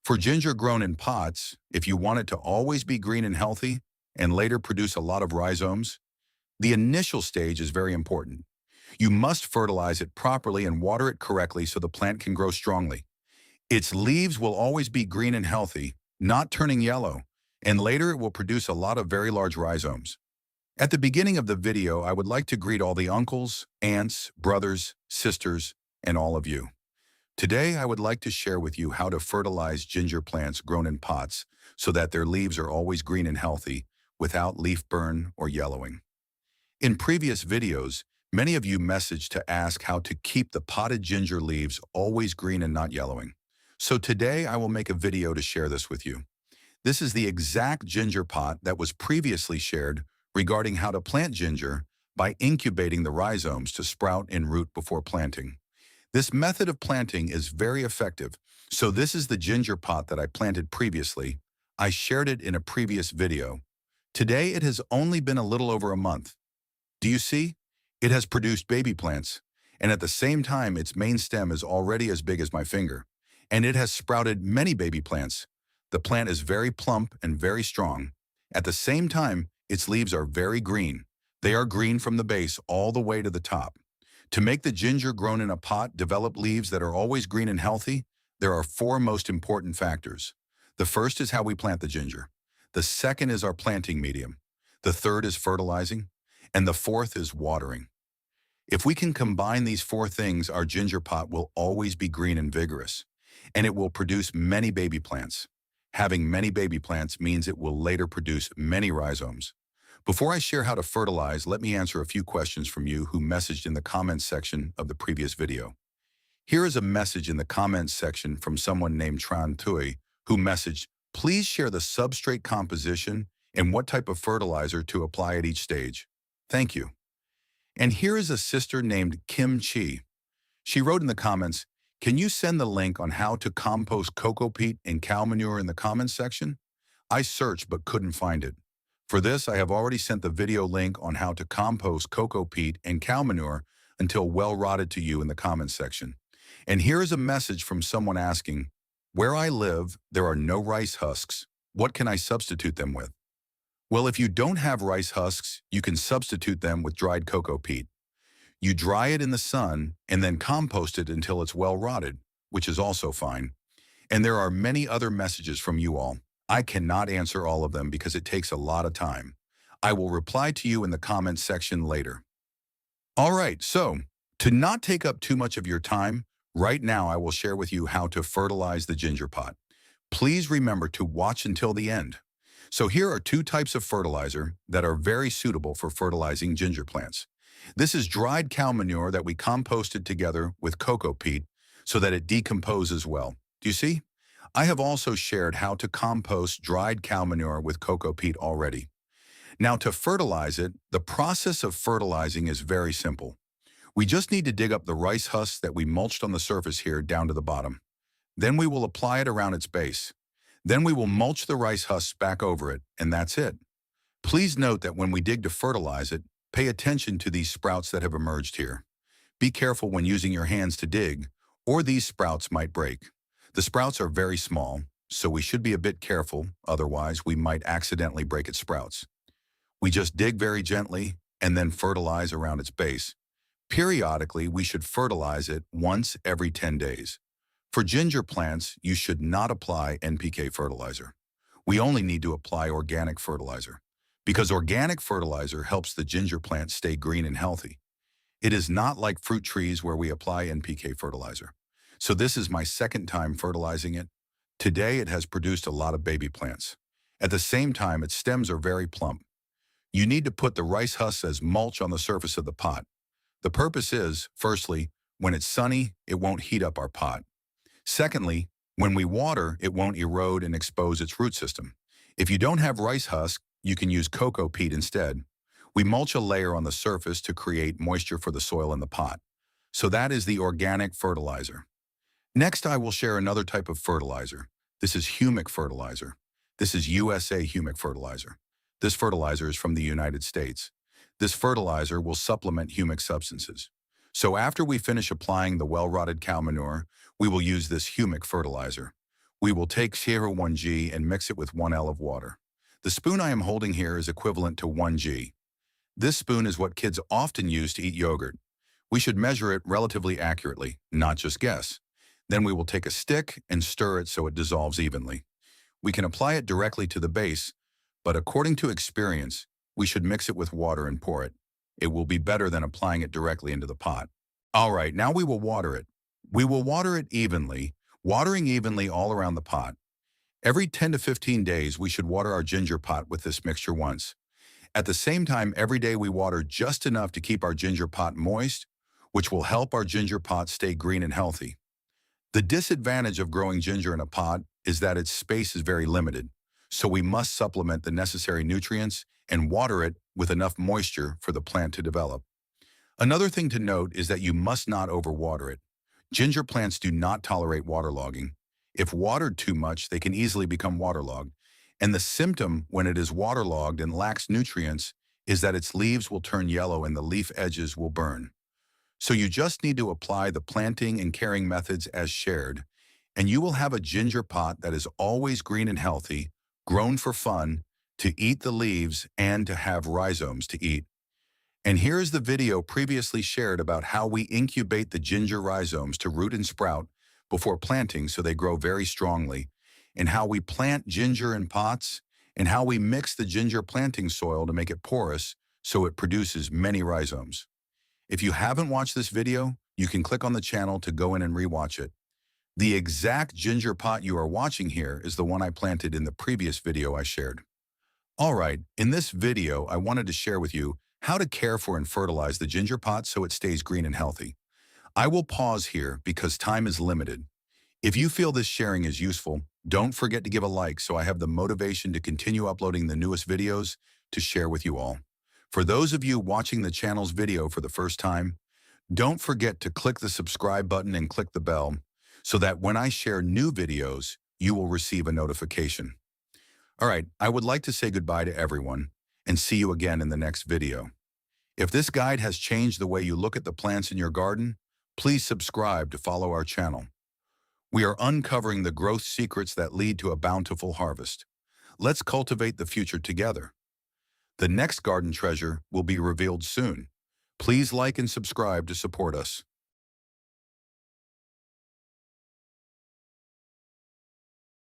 For ginger grown in pots, if you want it to always be green and healthy and later produce a lot of rhizomes, the initial stage is very important. You must fertilize it properly and water it correctly so the plant can grow strongly. Its leaves will always be green and healthy, not turning yellow, and later it will produce a lot of very large rhizomes. At the beginning of the video, I would like to greet all the uncles, aunts, brothers, sisters, and all of you. Today, I would like to share with you how to fertilize ginger plants grown in pots so that their leaves are always green and healthy without leaf burn or yellowing. In previous videos, many of you messaged to ask how to keep the potted ginger leaves always green and not yellowing. So today, I will make a video to share this with you. This is the exact ginger pot that was previously shared regarding how to plant ginger by incubating the rhizomes to sprout and root before planting. This method of planting is very effective, so this is the ginger pot that I planted previously. I shared it in a previous video. Today it has only been a little over a month. Do you see? It has produced baby plants, and at the same time its main stem is already as big as my finger, and it has sprouted many baby plants. The plant is very plump and very strong. At the same time, its leaves are very green. They are green from the base all the way to the top. To make the ginger grown in a pot develop leaves that are always green and healthy, there are four most important factors. The first is how we plant the ginger. The second is our planting medium. The third is fertilizing. And the fourth is watering. If we can combine these four things, our ginger pot will always be green and vigorous, and it will produce many baby plants. Having many baby plants means it will later produce many rhizomes. Before I share how to fertilize, let me answer a few questions from you who messaged in the comments section of the previous video. Here is a message in the comments section from someone named Tran Tui who messaged, please share the substrate composition and what type of fertilizer to apply at each stage. Thank you. And here is a sister named Kim Chi. She wrote in the comments, can you send the link on how to compost cocoa peat and cow manure in the comments section? I searched but couldn't find it. For this, I have already sent the video link on how to compost cocoa peat and cow manure until well rotted to you in the comments section. And here is a message from someone asking, where I live, there are no rice husks. What can I substitute them with? Well, if you don't have rice husks, you can substitute them with dried cocoa peat. You dry it in the sun and then compost it until it's well rotted, which is also fine. And there are many other messages from you all. I cannot answer all of them because it takes a lot of time. I will reply to you in the comments section later. All right, so to not take up too much of your time, right now I will share with you how to fertilize the ginger pot. Please remember to watch until the end. So here are two types of fertilizer that are very suitable for fertilizing ginger plants. This is dried cow manure that we composted together with cocoa peat so that it decomposes well. Do you see? I have also shared how to compost dried cow manure with cocoa peat already. Now to fertilize it, the process of fertilizing is very simple. We just need to dig up the rice husks that we mulched on the surface here down to the bottom. Then we will apply it around its base. Then we will mulch the rice husks back over it, and that's it. Please note that when we dig to fertilize it, pay attention to these sprouts that have emerged here. Be careful when using your hands to dig, or these sprouts might break. The sprouts are very small, so we should be a bit careful, otherwise we might accidentally break its sprouts. We just dig very gently and then fertilize around its base. Periodically, we should fertilize it once every 10 days. For ginger plants, you should not apply NPK fertilizer. We only need to apply organic fertilizer, because organic fertilizer helps the ginger plant stay green and healthy. It is not like fruit trees where we apply NPK fertilizer. So this is my second time fertilizing it. Today it has produced a lot of baby plants. At the same time, its stems are very plump. You need to put the rice husks as mulch on the surface of the pot. The purpose is, firstly, when it's sunny, it won't heat up our pot. Secondly, when we water, it won't erode and expose its root system. If you don't have rice husk, you can use cocoa peat instead. We mulch a layer on the surface to create moisture for the soil in the pot. So that is the organic fertilizer. Next, I will share another type of fertilizer. This is humic fertilizer. This is USA humic fertilizer. This fertilizer is from the United States. This fertilizer will supplement humic substances. So after we finish applying the well-rotted cow manure, we will use this humic fertilizer. We will take 1G and mix it with 1 L of water. The spoon I am holding here is equivalent to 1G. This spoon is what kids often use to eat yogurt. We should measure it relatively accurately, not just guess. Then we will take a stick and stir it so it dissolves evenly. We can apply it directly to the base, but according to experience, we should mix it with water and pour it. It will be better than applying it directly into the pot. All right, now we will water it. We will water it evenly, watering evenly all around the pot. Every 10 to 15 days, we should water our ginger pot with this mixture once. At the same time, every day we water just enough to keep our ginger pot moist, which will help our ginger pot stay green and healthy. The disadvantage of growing ginger in a pot is that its space is very limited, so we must supplement the necessary nutrients and water it with enough moisture for the plant to develop. Another thing to note is that you must not overwater it. Ginger plants do not tolerate waterlogging. If watered too much, they can easily become waterlogged. And the symptom when it is waterlogged and lacks nutrients is that its leaves will turn yellow and the leaf edges will burn. So you just need to apply the planting and caring methods as shared, and you will have a ginger pot that is always green and healthy, grown for fun, to eat the leaves and to have rhizomes to eat. And here is the video previously shared about how we incubate the ginger rhizomes to root and sprout before planting so they grow very strongly, and how we plant ginger in pots, and how we mix the ginger planting soil to make it porous so it produces many rhizomes. If you haven't watched this video, you can click on the channel to go in and rewatch it. The exact ginger pot you are watching here is the one I planted in the previous video I shared. Alright, in this video I wanted to share with you how to care for and fertilize the ginger pot so it stays green and healthy. I will pause here because time is limited. If you feel this sharing is useful, don't forget to give a like so I have the motivation to continue uploading the newest videos to share with you all. For those of you watching the channel's video for the first time, don't forget to click the subscribe button and click the bell so that when I share new videos, you will receive a notification. All right, I would like to say goodbye to everyone and see you again in the next video. If this guide has changed the way you look at the plants in your garden, please subscribe to follow our channel. We are uncovering the growth secrets that lead to a bountiful harvest. Let's cultivate the future together. The next garden treasure will be revealed soon. Please like and subscribe to support us.